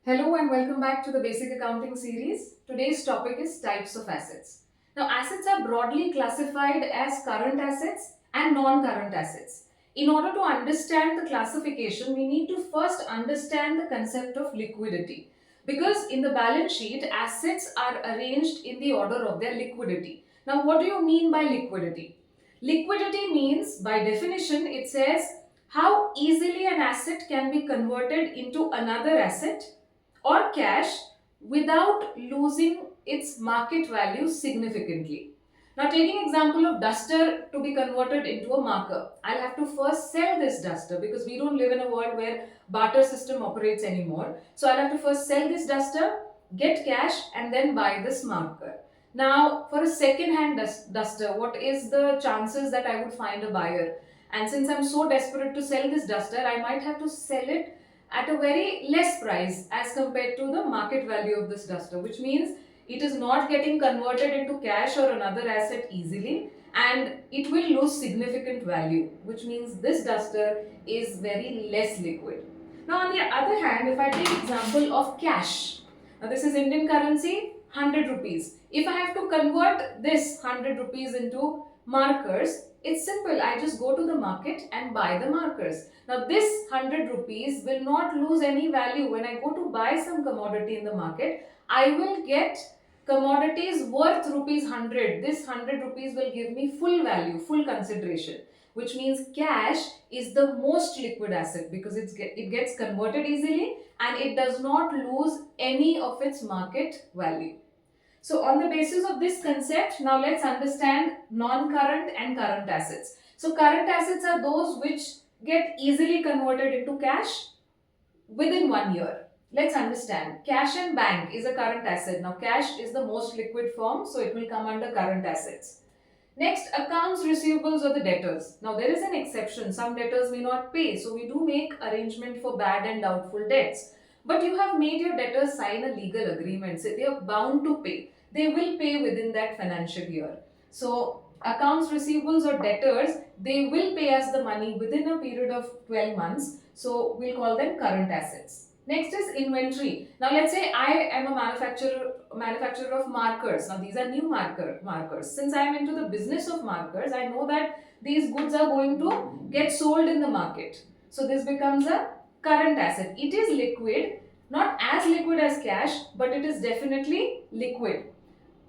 Hello and welcome back to the Basic Accounting series. Today's topic is types of assets. Now, assets are broadly classified as current assets and non-current assets. In order to understand the classification, we need to first understand the concept of liquidity. Because in the balance sheet, assets are arranged in the order of their liquidity. Now, what do you mean by liquidity? Liquidity means, by definition, it says how easily an asset can be converted into another asset or cash without losing its market value significantly. Now, taking example of duster to be converted into a marker, I'll have to first sell this duster because we don't live in a world where barter system operates anymore. So I'll have to first sell this duster, get cash, and then buy this marker. Now, for a second-hand duster, what is the chances that I would find a buyer? And since I'm so desperate to sell this duster, I might have to sell it at a very less price as compared to the market value of this duster, which means it is not getting converted into cash or another asset easily, and it will lose significant value, which means this duster is very less liquid. Now, on the other hand, if I take example of cash, now this is Indian currency, 100 rupees. If I have to convert this 100 rupees into markers, it's simple. I just go to the market and buy the markers. Now, this 100 rupees will not lose any value. When I go to buy some commodity in the market, I will get commodities worth rupees 100. This 100 rupees will give me full value, full consideration, which means cash is the most liquid asset because it gets converted easily and it does not lose any of its market value. So on the basis of this concept, now let's understand non-current and current assets. So current assets are those which get easily converted into cash within 1 year. Let's understand. Cash and bank is a current asset. Now cash is the most liquid form, so it will come under current assets. Next, accounts receivables or the debtors. Now there is an exception. Some debtors may not pay, so we do make arrangement for bad and doubtful debts. But you have made your debtors sign a legal agreement. So they are bound to pay. They will pay within that financial year. So accounts receivables or debtors, they will pay us the money within a period of 12 months. So we'll call them current assets. Next is inventory. Now let's say I am a manufacturer of markers. Now these are new markers. Since I am into the business of markers, I know that these goods are going to get sold in the market. So this becomes a current asset. It is liquid, not as liquid as cash, but it is definitely liquid.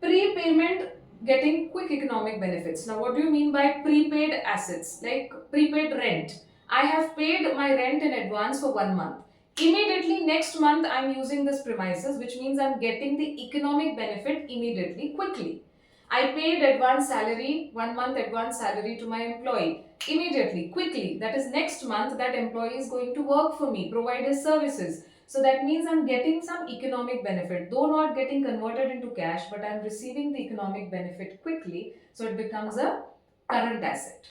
Prepayment, getting quick economic benefits. Now what do you mean by prepaid assets? Like prepaid rent. I have paid my rent in advance for 1 month. Immediately next month I'm using this premises, which means I'm getting the economic benefit immediately, quickly. I paid advance salary, 1 month advance salary to my employee immediately, quickly. That is next month that employee is going to work for me, provide his services. So that means I'm getting some economic benefit, though not getting converted into cash, but I'm receiving the economic benefit quickly. So it becomes a current asset.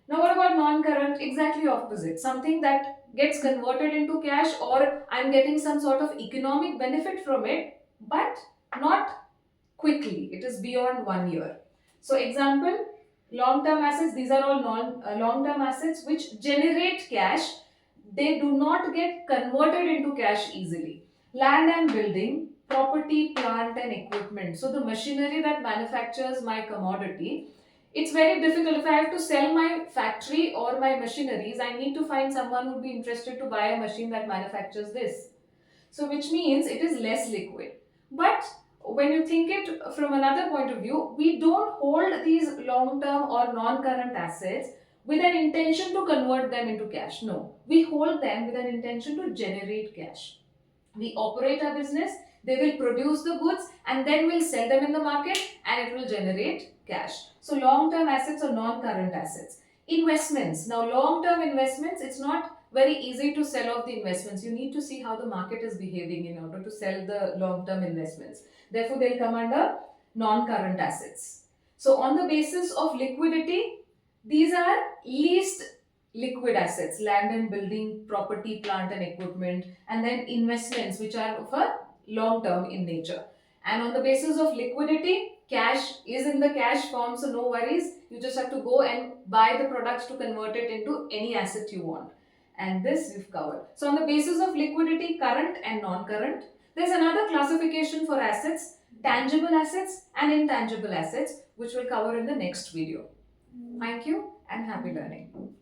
Now, what about non-current? Exactly opposite. Something that gets converted into cash, or I'm getting some sort of economic benefit from it, but not quickly. It is beyond 1 year. So, example, long-term assets. These are all long-term assets which generate cash. They do not get converted into cash easily. Land and building, property, plant, and equipment. So, the machinery that manufactures my commodity, it's very difficult. If I have to sell my factory or my machineries, I need to find someone who would be interested to buy a machine that manufactures this. So which means it is less liquid. But when you think it from another point of view, we don't hold these long-term or non-current assets with an intention to convert them into cash. No, we hold them with an intention to generate cash. We operate our business, they will produce the goods and then we'll sell them in the market and it will generate cash. So long term assets or non current assets. Investments. Now long term investments, it's not very easy to sell off the investments. You need to see how the market is behaving in order to sell the long term investments. Therefore they'll come under non current assets. So on the basis of liquidity, these are least liquid assets, land and building, property, plant and equipment, and then investments which are of a long term in nature. And on the basis of liquidity, cash is in the cash form, so no worries. You just have to go and buy the products to convert it into any asset you want. and this we've covered. So on the basis of liquidity, current and non-current, there's another classification for assets, tangible assets and intangible assets, which we'll cover in the next video. Thank you and happy learning.